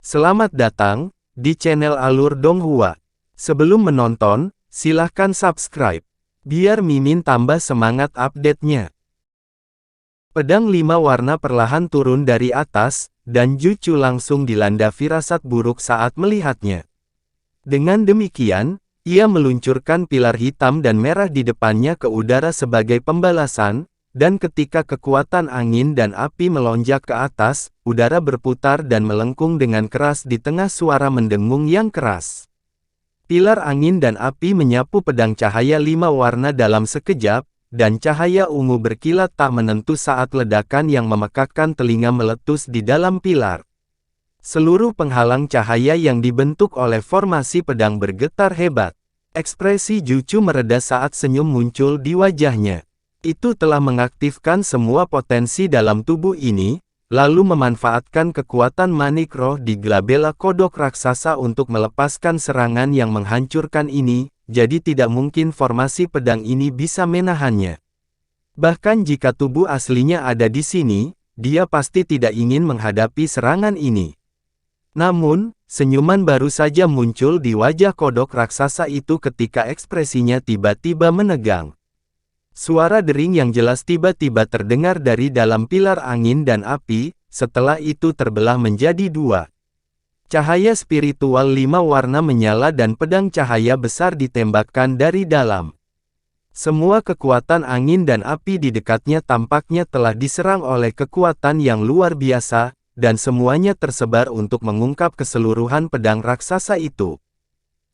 Selamat datang di channel Alur Donghua. Sebelum menonton, silahkan subscribe, biar Mimin tambah semangat update-nya. Pedang 5 warna perlahan turun dari atas, dan Jucu langsung dilanda firasat buruk saat melihatnya. Dengan demikian, ia meluncurkan pilar hitam dan merah di depannya ke udara sebagai pembalasan, dan ketika kekuatan angin dan api melonjak ke atas, udara berputar dan melengkung dengan keras di tengah suara mendengung yang keras. Pilar angin dan api menyapu pedang cahaya 5 warna dalam sekejap, dan cahaya ungu berkilat tak menentu saat ledakan yang memekakkan telinga meletus di dalam pilar. Seluruh penghalang cahaya yang dibentuk oleh formasi pedang bergetar hebat. Ekspresi Jucu mereda saat senyum muncul di wajahnya. Itu telah mengaktifkan semua potensi dalam tubuh ini, lalu memanfaatkan kekuatan manik roh di Glabella Kodok Raksasa untuk melepaskan serangan yang menghancurkan ini, jadi tidak mungkin formasi pedang ini bisa menahannya. Bahkan jika tubuh aslinya ada di sini, dia pasti tidak ingin menghadapi serangan ini. Namun, senyuman baru saja muncul di wajah kodok raksasa itu ketika ekspresinya tiba-tiba menegang. Suara dering yang jelas tiba-tiba terdengar dari dalam pilar angin dan api, setelah itu terbelah menjadi dua. Cahaya spiritual 5 warna menyala dan pedang cahaya besar ditembakkan dari dalam. Semua kekuatan angin dan api di dekatnya tampaknya telah diserang oleh kekuatan yang luar biasa, dan semuanya tersebar untuk mengungkap keseluruhan pedang raksasa itu.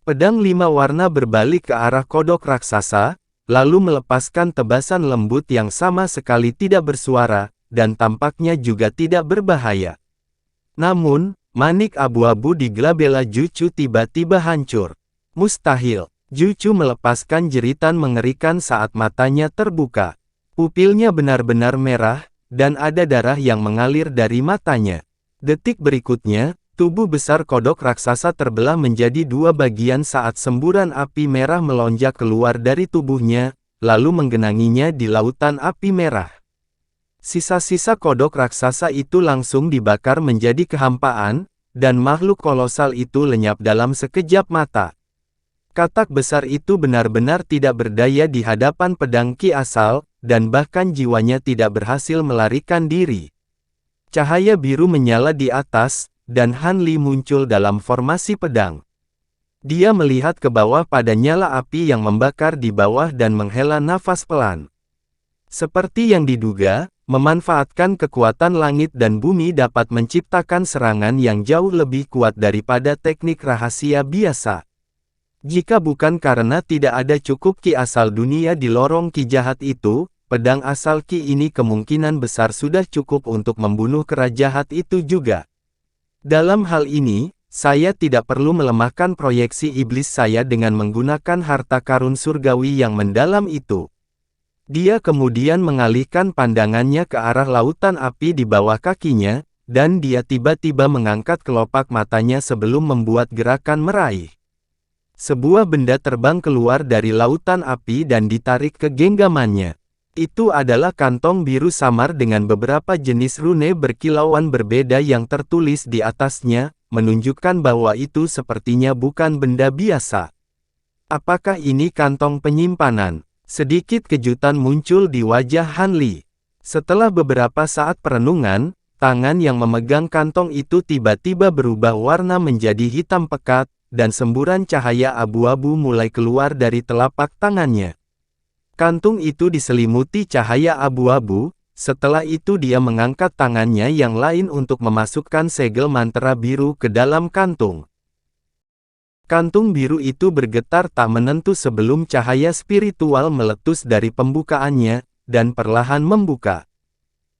Pedang 5 warna berbalik ke arah kodok raksasa, lalu melepaskan tebasan lembut yang sama sekali tidak bersuara, dan tampaknya juga tidak berbahaya. Namun, manik abu-abu di Glabella Jucu tiba-tiba hancur. Mustahil. Jucu melepaskan jeritan mengerikan saat matanya terbuka. Pupilnya benar-benar merah, dan ada darah yang mengalir dari matanya. Detik berikutnya, tubuh besar kodok raksasa terbelah menjadi dua bagian saat semburan api merah melonjak keluar dari tubuhnya, lalu menggenanginya di lautan api merah. Sisa-sisa kodok raksasa itu langsung dibakar menjadi kehampaan, dan makhluk kolosal itu lenyap dalam sekejap mata. Katak besar itu benar-benar tidak berdaya di hadapan pedang Ki asal, dan bahkan jiwanya tidak berhasil melarikan diri. Cahaya biru menyala di atas, dan Han Li muncul dalam formasi pedang. Dia melihat ke bawah pada nyala api yang membakar di bawah dan menghela nafas pelan. Seperti yang diduga, memanfaatkan kekuatan langit dan bumi dapat menciptakan serangan yang jauh lebih kuat daripada teknik rahasia biasa. Jika bukan karena tidak ada cukup Ki asal dunia di lorong Ki jahat itu, pedang asal Ki ini kemungkinan besar sudah cukup untuk membunuh kera jahat itu juga. Dalam hal ini, saya tidak perlu melemahkan proyeksi iblis saya dengan menggunakan harta karun surgawi yang mendalam itu. Dia kemudian mengalihkan pandangannya ke arah lautan api di bawah kakinya, dan dia tiba-tiba mengangkat kelopak matanya sebelum membuat gerakan meraih. Sebuah benda terbang keluar dari lautan api dan ditarik ke genggamannya. Itu adalah kantong biru samar dengan beberapa jenis rune berkilauan berbeda yang tertulis di atasnya, menunjukkan bahwa itu sepertinya bukan benda biasa. Apakah ini kantong penyimpanan? Sedikit kejutan muncul di wajah Han Li. Setelah beberapa saat perenungan, tangan yang memegang kantong itu tiba-tiba berubah warna menjadi hitam pekat, dan semburan cahaya abu-abu mulai keluar dari telapak tangannya. Kantung itu diselimuti cahaya abu-abu, setelah itu dia mengangkat tangannya yang lain untuk memasukkan segel mantra biru ke dalam kantung. Kantung biru itu bergetar tak menentu sebelum cahaya spiritual meletus dari pembukaannya, dan perlahan membuka.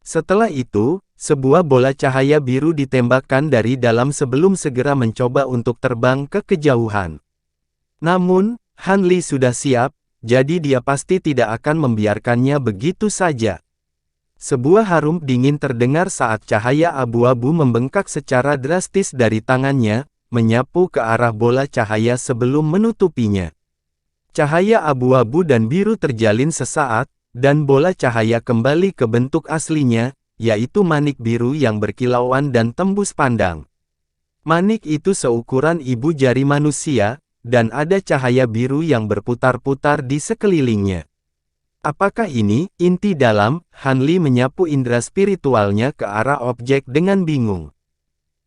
Setelah itu, sebuah bola cahaya biru ditembakkan dari dalam sebelum segera mencoba untuk terbang ke kejauhan. Namun, Han Li sudah siap, jadi dia pasti tidak akan membiarkannya begitu saja. Sebuah harum dingin terdengar saat cahaya abu-abu membengkak secara drastis dari tangannya, menyapu ke arah bola cahaya sebelum menutupinya. Cahaya abu-abu dan biru terjalin sesaat, dan bola cahaya kembali ke bentuk aslinya, yaitu manik biru yang berkilauan dan tembus pandang. Manik itu seukuran ibu jari manusia, dan ada cahaya biru yang berputar-putar di sekelilingnya. Apakah ini inti dalam? Han Li menyapu indera spiritualnya ke arah objek dengan bingung.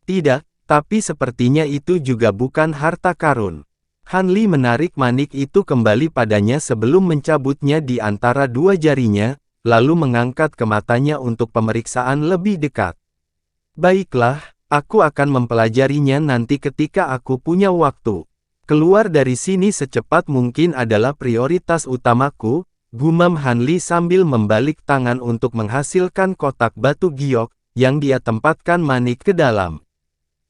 Tidak, tapi sepertinya itu juga bukan harta karun. Han Li menarik manik itu kembali padanya sebelum mencabutnya di antara dua jarinya, lalu mengangkat ke matanya untuk pemeriksaan lebih dekat. Baiklah. Aku akan mempelajarinya nanti ketika aku punya waktu. Keluar dari sini secepat mungkin adalah prioritas utamaku, gumam Han Li sambil membalik tangan untuk menghasilkan kotak batu giok, yang dia tempatkan manik ke dalam.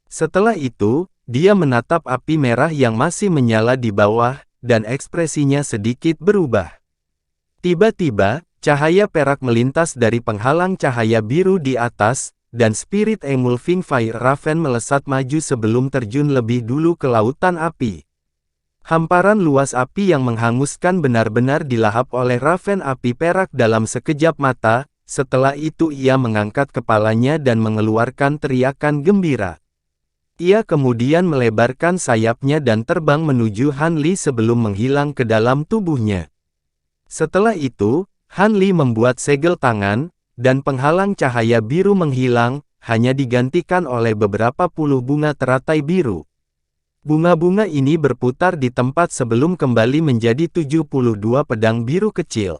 Setelah itu, dia menatap api merah yang masih menyala di bawah, dan ekspresinya sedikit berubah. Tiba-tiba, cahaya perak melintas dari penghalang cahaya biru di atas, dan Spirit Emulsing Fire Raven melesat maju sebelum terjun lebih dulu ke lautan api. Hamparan luas api yang menghanguskan benar-benar dilahap oleh Raven api perak dalam sekejap mata, setelah itu ia mengangkat kepalanya dan mengeluarkan teriakan gembira. Ia kemudian melebarkan sayapnya dan terbang menuju Han Li sebelum menghilang ke dalam tubuhnya. Setelah itu, Han Li membuat segel tangan, dan penghalang cahaya biru menghilang, hanya digantikan oleh beberapa puluh bunga teratai biru. Bunga-bunga ini berputar di tempat sebelum kembali menjadi 72 pedang biru kecil.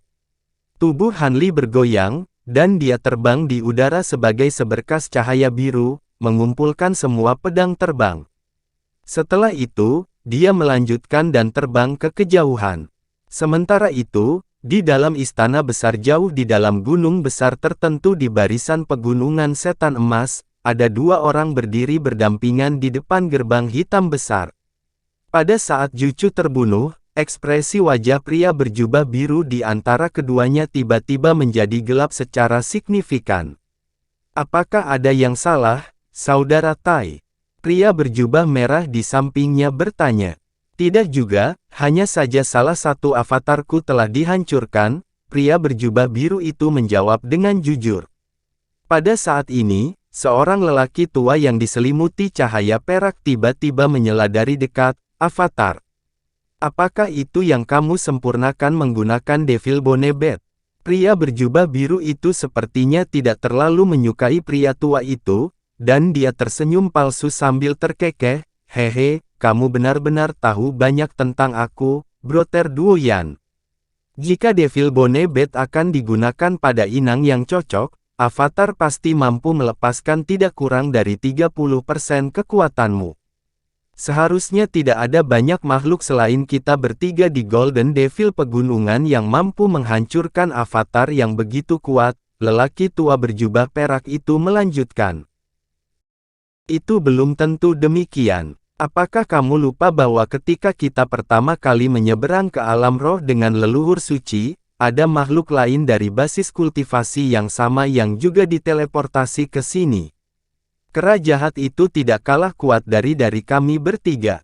Tubuh Han Li bergoyang, dan dia terbang di udara sebagai seberkas cahaya biru, mengumpulkan semua pedang terbang. Setelah itu, dia melanjutkan dan terbang ke kejauhan. Sementara itu, di dalam istana besar jauh di dalam gunung besar tertentu di barisan pegunungan setan emas, ada dua orang berdiri berdampingan di depan gerbang hitam besar. Pada saat Jucu terbunuh, ekspresi wajah pria berjubah biru di antara keduanya tiba-tiba menjadi gelap secara signifikan. Apakah ada yang salah, Saudara Tai? Pria berjubah merah di sampingnya bertanya. Tidak juga, hanya saja salah satu avatarku telah dihancurkan, pria berjubah biru itu menjawab dengan jujur. Pada saat ini, seorang lelaki tua yang diselimuti cahaya perak tiba-tiba menyela dari dekat, avatar. Apakah itu yang kamu sempurnakan menggunakan Devil Bonnet? Pria berjubah biru itu sepertinya tidak terlalu menyukai pria tua itu, dan dia tersenyum palsu sambil terkekeh, hehe. Kamu benar-benar tahu banyak tentang aku, Brother Duoyan. Jika Devil Bonnet akan digunakan pada inang yang cocok, avatar pasti mampu melepaskan tidak kurang dari 30% kekuatanmu. Seharusnya tidak ada banyak makhluk selain kita bertiga di Golden Devil Pegunungan yang mampu menghancurkan avatar yang begitu kuat, lelaki tua berjubah perak itu melanjutkan. Itu belum tentu demikian. Apakah kamu lupa bahwa ketika kita pertama kali menyeberang ke alam roh dengan leluhur suci, ada makhluk lain dari basis kultivasi yang sama yang juga diteleportasi ke sini? Kera jahat itu tidak kalah kuat dari kami bertiga.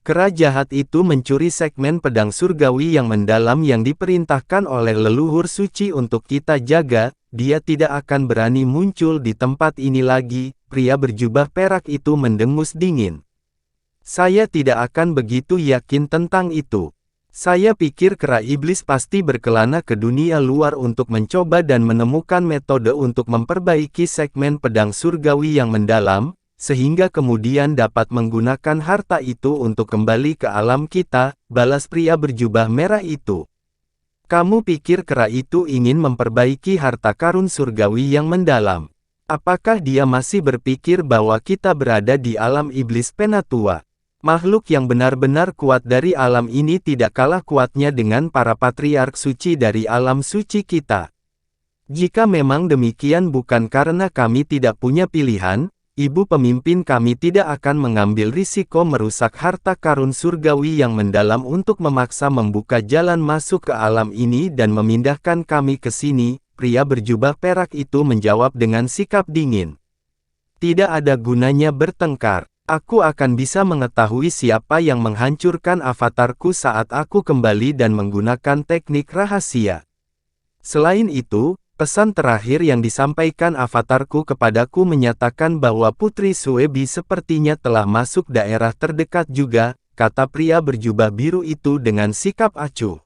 Kera jahat itu mencuri segmen pedang surgawi yang mendalam yang diperintahkan oleh leluhur suci untuk kita jaga, dia tidak akan berani muncul di tempat ini lagi. Pria berjubah perak itu mendengus dingin. Saya tidak akan begitu yakin tentang itu. Saya pikir kera iblis pasti berkelana ke dunia luar untuk mencoba dan menemukan metode untuk memperbaiki segmen pedang surgawi yang mendalam, sehingga kemudian dapat menggunakan harta itu untuk kembali ke alam kita, balas pria berjubah merah itu. Kamu pikir kera itu ingin memperbaiki harta karun surgawi yang mendalam? Apakah dia masih berpikir bahwa kita berada di alam iblis penatua? Makhluk yang benar-benar kuat dari alam ini tidak kalah kuatnya dengan para patriark suci dari alam suci kita. Jika memang demikian bukan karena kami tidak punya pilihan, ibu pemimpin kami tidak akan mengambil risiko merusak harta karun surgawi yang mendalam untuk memaksa membuka jalan masuk ke alam ini dan memindahkan kami ke sini. Pria berjubah perak itu menjawab dengan sikap dingin. Tidak ada gunanya bertengkar. Aku akan bisa mengetahui siapa yang menghancurkan avatarku saat aku kembali dan menggunakan teknik rahasia. Selain itu, Pesan terakhir yang disampaikan avatarku kepadaku menyatakan bahwa Putri Suebi sepertinya telah masuk daerah terdekat juga, kata pria berjubah biru itu dengan sikap acuh.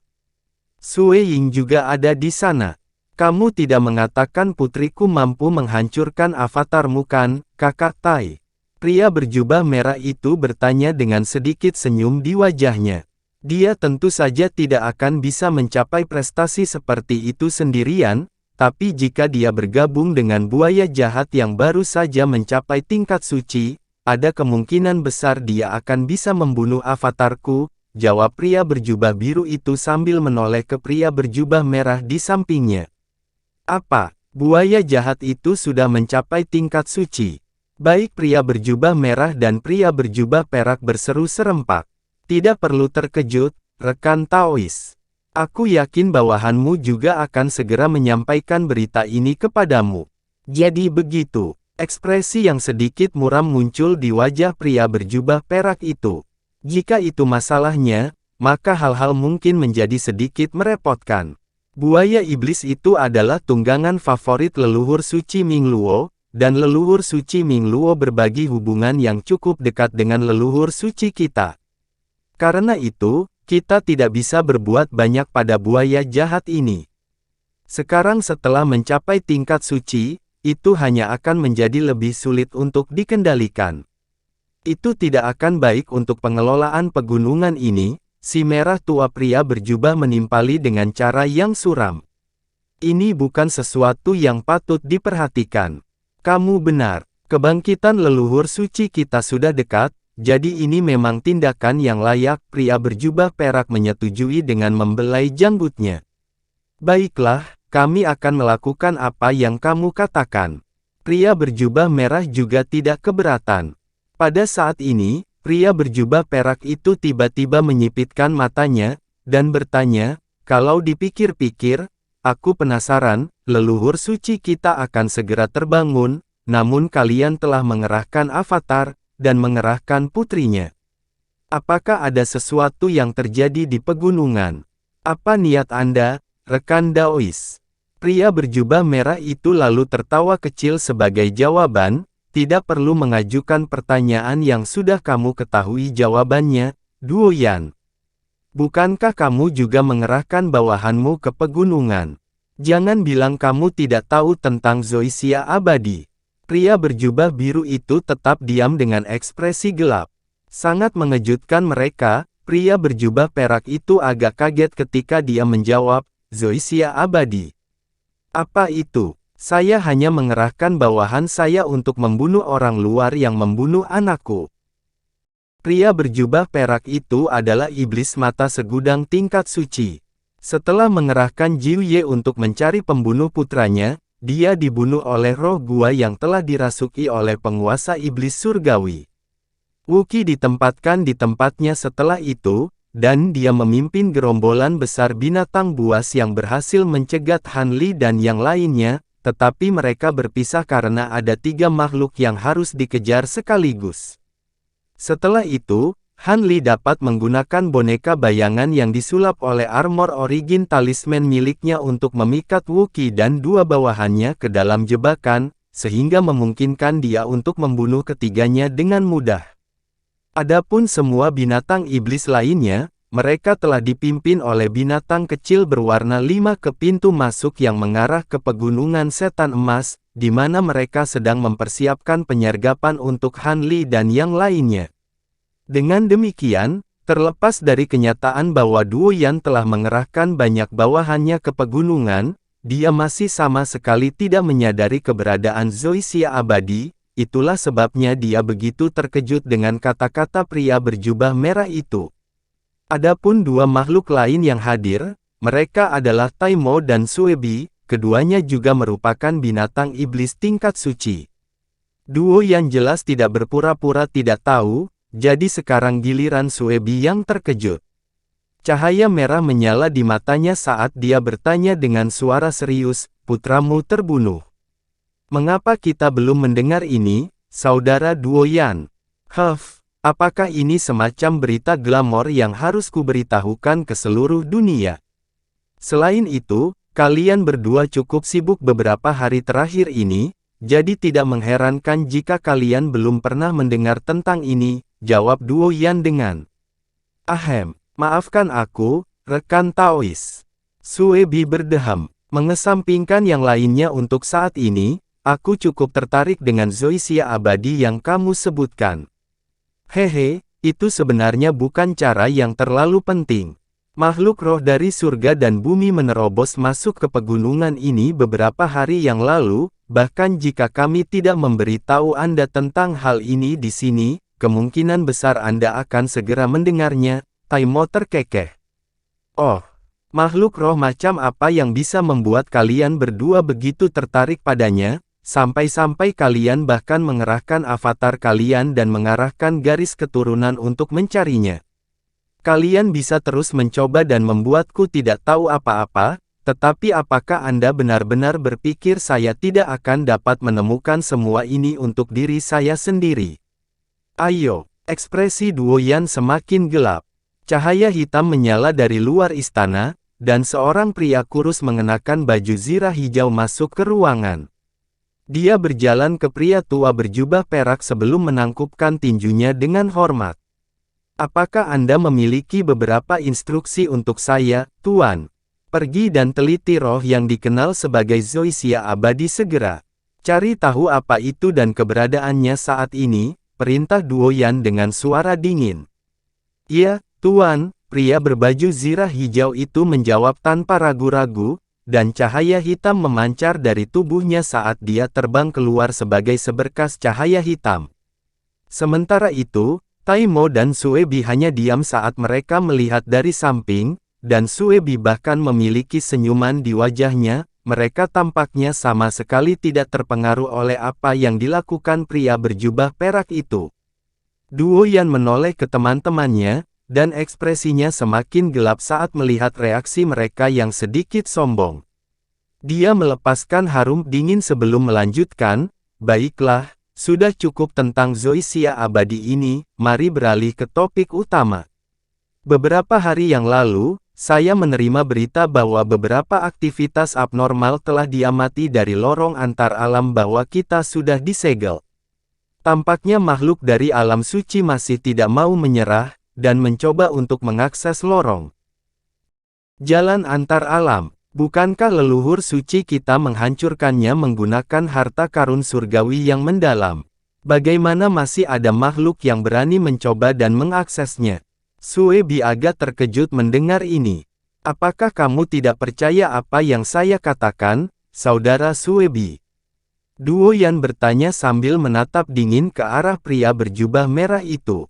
Sue Ying juga ada di sana. Kamu tidak mengatakan putriku mampu menghancurkan avatarmu kan, kakak Tai? Pria berjubah merah itu bertanya dengan sedikit senyum di wajahnya. Dia tentu saja tidak akan bisa mencapai prestasi seperti itu sendirian, tapi jika dia bergabung dengan buaya jahat yang baru saja mencapai tingkat suci, ada kemungkinan besar dia akan bisa membunuh avatarku, jawab pria berjubah biru itu sambil menoleh ke pria berjubah merah di sampingnya. Apa, buaya jahat itu sudah mencapai tingkat suci? Baik pria berjubah merah dan pria berjubah perak berseru serempak. Tidak perlu terkejut, rekan Taois. Aku yakin bawahanmu juga akan segera menyampaikan berita ini kepadamu. Jadi begitu, ekspresi yang sedikit muram muncul di wajah pria berjubah perak itu. Jika itu masalahnya, maka hal-hal mungkin menjadi sedikit merepotkan. Buaya iblis itu adalah tunggangan favorit leluhur suci Mingluo, dan leluhur suci Mingluo berbagi hubungan yang cukup dekat dengan leluhur suci kita. Karena itu, kita tidak bisa berbuat banyak pada buaya jahat ini. Sekarang setelah mencapai tingkat suci, itu hanya akan menjadi lebih sulit untuk dikendalikan. Itu tidak akan baik untuk pengelolaan pegunungan ini, si merah tua pria berjubah menimpali dengan cara yang suram. Ini bukan sesuatu yang patut diperhatikan. Kamu benar, kebangkitan leluhur suci kita sudah dekat. Jadi ini memang tindakan yang layak, pria berjubah perak menyetujui dengan membelai janggutnya. Baiklah, kami akan melakukan apa yang kamu katakan. Pria berjubah merah juga tidak keberatan. Pada saat ini, pria berjubah perak itu tiba-tiba menyipitkan matanya, dan bertanya, kalau dipikir-pikir, aku penasaran, leluhur suci kita akan segera terbangun, namun kalian telah mengerahkan avatar, dan mengerahkan putrinya. Apakah ada sesuatu yang terjadi di pegunungan? Apa niat Anda, rekan Daois? Pria berjubah merah itu lalu tertawa kecil sebagai jawaban, tidak perlu mengajukan pertanyaan yang sudah kamu ketahui jawabannya, Duo Yan. Bukankah kamu juga mengerahkan bawahanmu ke pegunungan? Jangan bilang kamu tidak tahu tentang Zoysia abadi. Pria berjubah biru itu tetap diam dengan ekspresi gelap. Sangat mengejutkan mereka, pria berjubah perak itu agak kaget ketika dia menjawab, Zoysia abadi. Apa itu? Saya hanya mengerahkan bawahan saya untuk membunuh orang luar yang membunuh anakku. Pria berjubah perak itu adalah iblis mata segudang tingkat suci. Setelah mengerahkan Jiuye untuk mencari pembunuh putranya, dia dibunuh oleh roh gua yang telah dirasuki oleh penguasa iblis surgawi. Wuki ditempatkan di tempatnya setelah itu, dan dia memimpin gerombolan besar binatang buas yang berhasil mencegat Han Li dan yang lainnya, tetapi mereka berpisah karena ada 3 makhluk yang harus dikejar sekaligus. Setelah itu, Han Li dapat menggunakan boneka bayangan yang disulap oleh armor origin talisman miliknya untuk memikat Wuki dan 2 bawahannya ke dalam jebakan, sehingga memungkinkan dia untuk membunuh ketiganya dengan mudah. Adapun semua binatang iblis lainnya, mereka telah dipimpin oleh binatang kecil berwarna 5 ke pintu masuk yang mengarah ke pegunungan setan emas, di mana mereka sedang mempersiapkan penyergapan untuk Han Li dan yang lainnya. Dengan demikian, terlepas dari kenyataan bahwa Duo Yan telah mengerahkan banyak bawahannya ke pegunungan, dia masih sama sekali tidak menyadari keberadaan Zoysia abadi, itulah sebabnya dia begitu terkejut dengan kata-kata pria berjubah merah itu. Adapun 2 makhluk lain yang hadir, mereka adalah Taimo dan Suebi, keduanya juga merupakan binatang iblis tingkat suci. Duo Yan jelas tidak berpura-pura tidak tahu, jadi sekarang giliran Suebi yang terkejut. Cahaya merah menyala di matanya saat dia bertanya dengan suara serius, putramu terbunuh. Mengapa kita belum mendengar ini, saudara Duo Yan? Apakah ini semacam berita glamor yang harus kuberitahukan ke seluruh dunia? Selain itu, Kalian berdua cukup sibuk beberapa hari terakhir ini, jadi tidak mengherankan jika kalian belum pernah mendengar tentang ini, jawab Duo Yan dengan, "Ahem, maafkan aku, rekan Taois." Sue Bi berdeham, mengesampingkan yang lainnya untuk saat ini, aku cukup tertarik dengan zoisia abadi yang kamu sebutkan. Hehe, itu sebenarnya bukan cara yang terlalu penting. Makhluk roh dari surga dan bumi menerobos masuk ke pegunungan ini beberapa hari yang lalu, bahkan jika kami tidak memberitahu Anda tentang hal ini di sini, kemungkinan besar Anda akan segera mendengarnya, Taimo terkekeh. Oh, makhluk roh macam apa yang bisa membuat kalian berdua begitu tertarik padanya, sampai-sampai kalian bahkan mengerahkan avatar kalian dan mengarahkan garis keturunan untuk mencarinya? Kalian bisa terus mencoba dan membuatku tidak tahu apa-apa, tetapi apakah Anda benar-benar berpikir saya tidak akan dapat menemukan semua ini untuk diri saya sendiri? Ayo, ekspresi Duo Yan semakin gelap. Cahaya hitam menyala dari luar istana, dan seorang pria kurus mengenakan baju zirah hijau masuk ke ruangan. Dia berjalan ke pria tua berjubah perak sebelum menangkupkan tinjunya dengan hormat. Apakah Anda memiliki beberapa instruksi untuk saya, Tuan? Pergi dan teliti roh yang dikenal sebagai zoisia abadi segera. Cari tahu apa itu dan keberadaannya saat ini, perintah Duo Yan dengan suara dingin. Iya, Tuan, pria berbaju zirah hijau itu menjawab tanpa ragu-ragu, dan cahaya hitam memancar dari tubuhnya saat dia terbang keluar sebagai seberkas cahaya hitam. Sementara itu, Taimo dan Sue Bi hanya diam saat mereka melihat dari samping, dan Sue Bi bahkan memiliki senyuman di wajahnya, mereka tampaknya sama sekali tidak terpengaruh oleh apa yang dilakukan pria berjubah perak itu. Duo Yan menoleh ke teman-temannya, dan ekspresinya semakin gelap saat melihat reaksi mereka yang sedikit sombong. Dia melepaskan harum dingin sebelum melanjutkan, "Baiklah, sudah cukup tentang zoisia abadi ini, mari beralih ke topik utama. Beberapa hari yang lalu, saya menerima berita bahwa beberapa aktivitas abnormal telah diamati dari lorong antar alam bahwa kita sudah disegel. Tampaknya makhluk dari alam suci masih tidak mau menyerah, dan mencoba untuk mengakses lorong jalan antar alam. Bukankah leluhur suci kita menghancurkannya menggunakan harta karun surgawi yang mendalam? Bagaimana masih ada makhluk yang berani mencoba dan mengaksesnya?" Sue Bi agak terkejut mendengar ini. "Apakah kamu tidak percaya apa yang saya katakan, saudara Sue Bi?" Duo Yan bertanya sambil menatap dingin ke arah pria berjubah merah itu.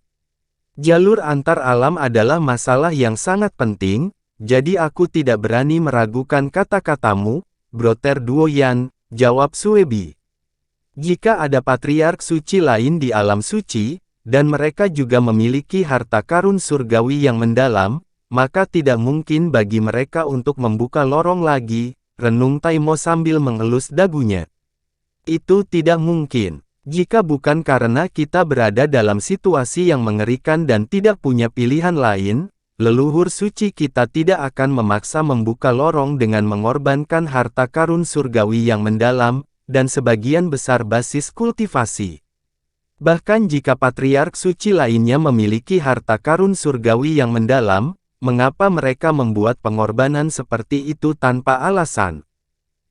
"Jalur antar alam adalah masalah yang sangat penting, jadi aku tidak berani meragukan kata-katamu, Broter Duo Yan," jawab Sue Bi. "Jika ada patriark suci lain di alam suci, dan mereka juga memiliki harta karun surgawi yang mendalam, maka tidak mungkin bagi mereka untuk membuka lorong lagi," renung Taimo sambil mengelus dagunya. "Itu tidak mungkin. Jika bukan karena kita berada dalam situasi yang mengerikan dan tidak punya pilihan lain, leluhur suci kita tidak akan memaksa membuka lorong dengan mengorbankan harta karun surgawi yang mendalam, dan sebagian besar basis kultivasi. Bahkan jika patriark suci lainnya memiliki harta karun surgawi yang mendalam, mengapa mereka membuat pengorbanan seperti itu tanpa alasan?"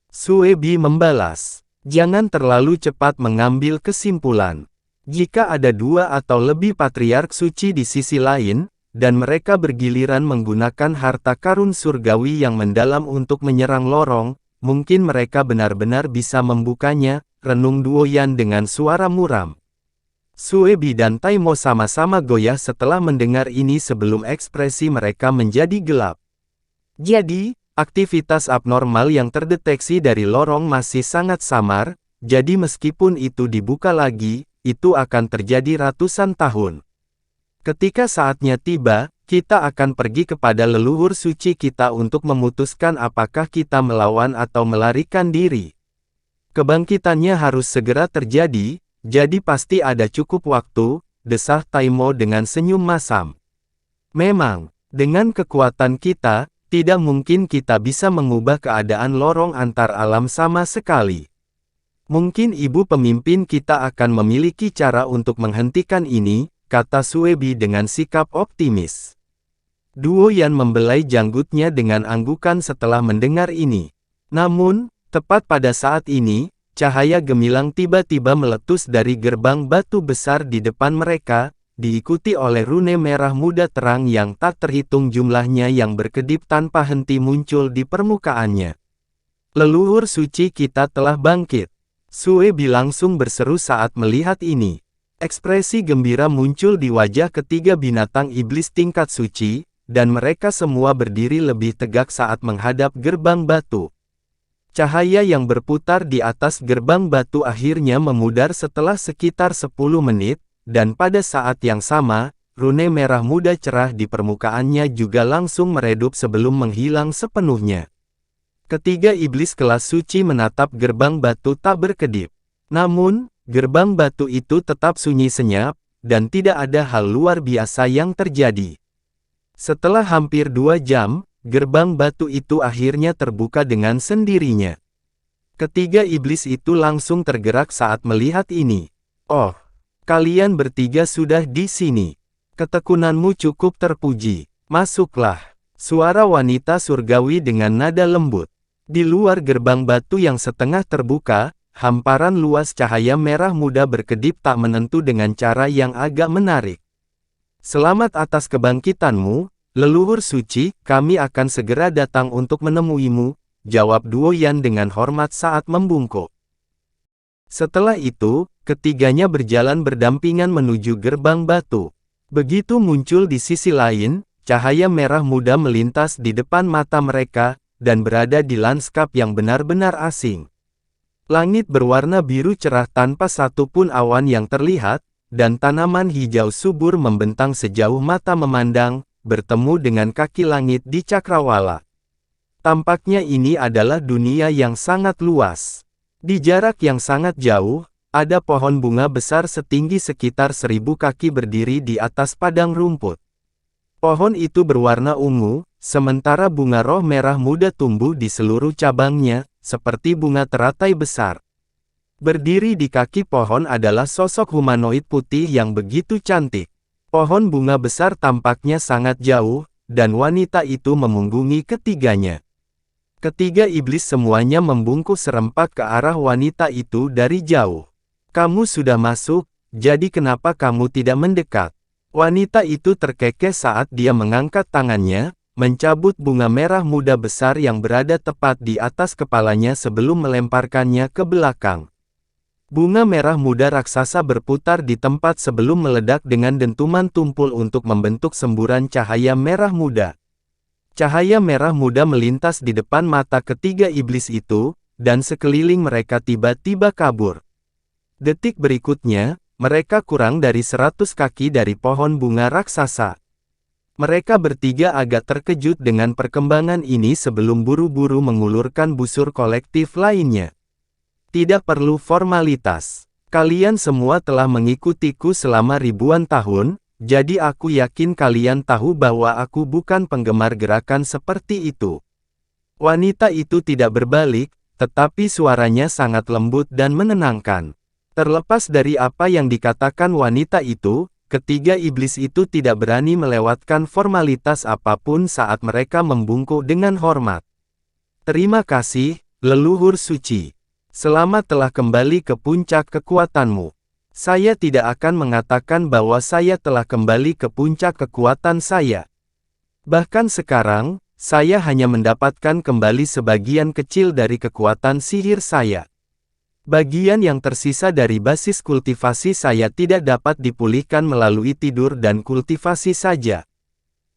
Sue Bi membalas, "Jangan terlalu cepat mengambil kesimpulan. Jika ada 2 atau lebih patriark suci di sisi lain, dan mereka bergiliran menggunakan harta karun surgawi yang mendalam untuk menyerang lorong, mungkin mereka benar-benar bisa membukanya," renung Duo Yan dengan suara muram. Sue Bi dan Taimo sama-sama goyah setelah mendengar ini sebelum ekspresi mereka menjadi gelap. "Jadi, aktivitas abnormal yang terdeteksi dari lorong masih sangat samar, jadi meskipun itu dibuka lagi, itu akan terjadi ratusan tahun. Ketika saatnya tiba, kita akan pergi kepada leluhur suci kita untuk memutuskan apakah kita melawan atau melarikan diri. Kebangkitannya harus segera terjadi, jadi pasti ada cukup waktu," desah Taimo dengan senyum masam. "Memang, dengan kekuatan kita, Tidak mungkin kita bisa mengubah keadaan lorong antar alam sama sekali. Mungkin ibu pemimpin kita akan memiliki cara untuk menghentikan ini, kata Suebi dengan sikap optimis. Duo Yan membelai janggutnya dengan anggukan setelah mendengar ini. Namun, tepat pada saat ini, cahaya gemilang tiba-tiba meletus dari gerbang batu besar di depan mereka, diikuti oleh rune merah muda terang yang tak terhitung jumlahnya yang berkedip tanpa henti muncul di permukaannya. Leluhur suci kita telah bangkit. Suebi langsung berseru saat melihat ini. Ekspresi gembira muncul di wajah ketiga binatang iblis tingkat suci, dan mereka semua berdiri lebih tegak saat menghadap gerbang batu. Cahaya yang berputar di atas gerbang batu akhirnya memudar setelah sekitar 10 menit, dan pada saat yang sama, rune merah muda cerah di permukaannya juga langsung meredup sebelum menghilang sepenuhnya. Ketiga iblis kelas suci menatap gerbang batu tak berkedip. Namun, gerbang batu itu tetap sunyi senyap, dan tidak ada hal luar biasa yang terjadi. Setelah hampir 2 jam, gerbang batu itu akhirnya terbuka dengan sendirinya. Ketiga iblis itu langsung tergerak saat melihat ini. Oh, kalian bertiga sudah di sini. Ketekunanmu cukup terpuji. Masuklah. Suara wanita surgawi dengan nada lembut. Di luar gerbang batu yang setengah terbuka, hamparan luas cahaya merah muda berkedip tak menentu dengan cara yang agak menarik. Selamat atas kebangkitanmu, leluhur suci, kami akan segera datang untuk menemuimu, jawab Duo Yan dengan hormat saat membungkuk. Setelah itu, ketiganya berjalan berdampingan menuju gerbang batu. Begitu muncul di sisi lain, cahaya merah muda melintas di depan mata mereka, dan berada di lanskap yang benar-benar asing. Langit berwarna biru cerah tanpa satu pun awan yang terlihat, dan tanaman hijau subur membentang sejauh mata memandang, bertemu dengan kaki langit di cakrawala. Tampaknya ini adalah dunia yang sangat luas. Di jarak yang sangat jauh, ada pohon bunga besar setinggi sekitar 1000 kaki berdiri di atas padang rumput. Pohon itu berwarna ungu, sementara bunga roh merah muda tumbuh di seluruh cabangnya, seperti bunga teratai besar. Berdiri di kaki pohon adalah sosok humanoid putih yang begitu cantik. Pohon bunga besar tampaknya sangat jauh, dan wanita itu memunggungi ketiganya. Ketiga iblis semuanya membungkuk serempak ke arah wanita itu dari jauh. Kamu sudah masuk, jadi kenapa kamu tidak mendekat? Wanita itu terkekeh saat dia mengangkat tangannya, mencabut bunga merah muda besar yang berada tepat di atas kepalanya sebelum melemparkannya ke belakang. Bunga merah muda raksasa berputar di tempat sebelum meledak dengan dentuman tumpul untuk membentuk semburan cahaya merah muda. Cahaya merah muda melintas di depan mata ketiga iblis itu, dan sekeliling mereka tiba-tiba kabur. Detik berikutnya, mereka kurang dari 100 kaki dari pohon bunga raksasa. Mereka bertiga agak terkejut dengan perkembangan ini sebelum buru-buru mengulurkan busur kolektif lainnya. Tidak perlu formalitas. Kalian semua telah mengikutiku selama ribuan tahun, jadi aku yakin kalian tahu bahwa aku bukan penggemar gerakan seperti itu. Wanita itu tidak berbalik, tetapi suaranya sangat lembut dan menenangkan. Terlepas dari apa yang dikatakan wanita itu, ketiga iblis itu tidak berani melewatkan formalitas apapun saat mereka membungkuk dengan hormat. Terima kasih, leluhur suci. Selamat telah kembali ke puncak kekuatanmu. Saya tidak akan mengatakan bahwa saya telah kembali ke puncak kekuatan saya. Bahkan sekarang, saya hanya mendapatkan kembali sebagian kecil dari kekuatan sihir saya. Bagian yang tersisa dari basis kultivasi saya tidak dapat dipulihkan melalui tidur dan kultivasi saja.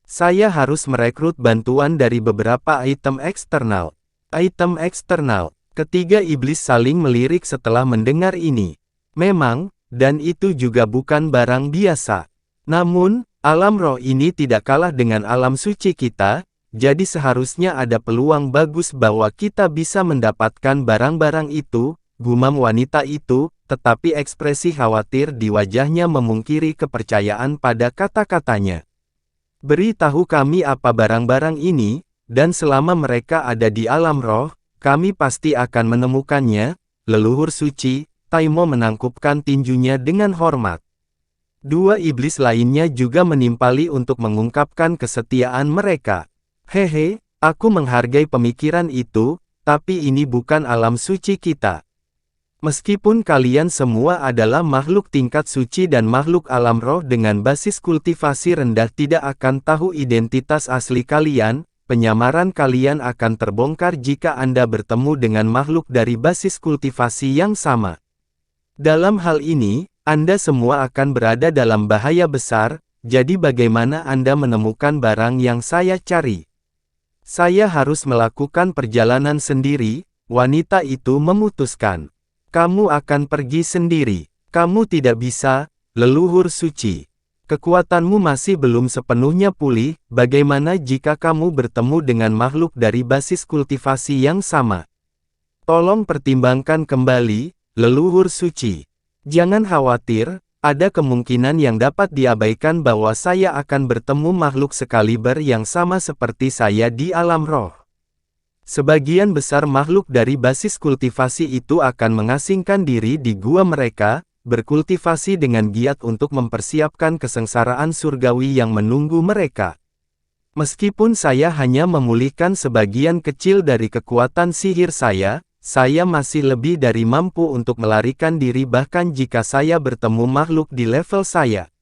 Saya harus merekrut bantuan dari beberapa item eksternal. Item eksternal. Ketiga iblis saling melirik setelah mendengar ini. Memang, dan itu juga bukan barang biasa. Namun, alam roh ini tidak kalah dengan alam suci kita, jadi seharusnya ada peluang bagus bahwa kita bisa mendapatkan barang-barang itu, gumam wanita itu, tetapi ekspresi khawatir di wajahnya memungkiri kepercayaan pada kata-katanya. Beritahu kami apa barang-barang ini, dan selama mereka ada di alam roh, kami pasti akan menemukannya. Leluhur suci, Taimo menangkupkan tinjunya dengan hormat. Dua iblis lainnya juga menimpali untuk mengungkapkan kesetiaan mereka. Hehe, aku menghargai pemikiran itu, tapi ini bukan alam suci kita. Meskipun kalian semua adalah makhluk tingkat suci dan makhluk alam roh dengan basis kultivasi rendah tidak akan tahu identitas asli kalian, penyamaran kalian akan terbongkar jika Anda bertemu dengan makhluk dari basis kultivasi yang sama. Dalam hal ini, Anda semua akan berada dalam bahaya besar, jadi bagaimana Anda menemukan barang yang saya cari? Saya harus melakukan perjalanan sendiri, wanita itu memutuskan. Kamu akan pergi sendiri. Kamu tidak bisa, leluhur suci. Kekuatanmu masih belum sepenuhnya pulih, bagaimana jika kamu bertemu dengan makhluk dari basis kultivasi yang sama? Tolong pertimbangkan kembali, leluhur suci. Jangan khawatir, ada kemungkinan yang dapat diabaikan bahwa saya akan bertemu makhluk sekaliber yang sama seperti saya di alam roh. Sebagian besar makhluk dari basis kultivasi itu akan mengasingkan diri di gua mereka, berkultivasi dengan giat untuk mempersiapkan kesengsaraan surgawi yang menunggu mereka. Meskipun saya hanya memulihkan sebagian kecil dari kekuatan sihir saya masih lebih dari mampu untuk melarikan diri bahkan jika saya bertemu makhluk di level saya.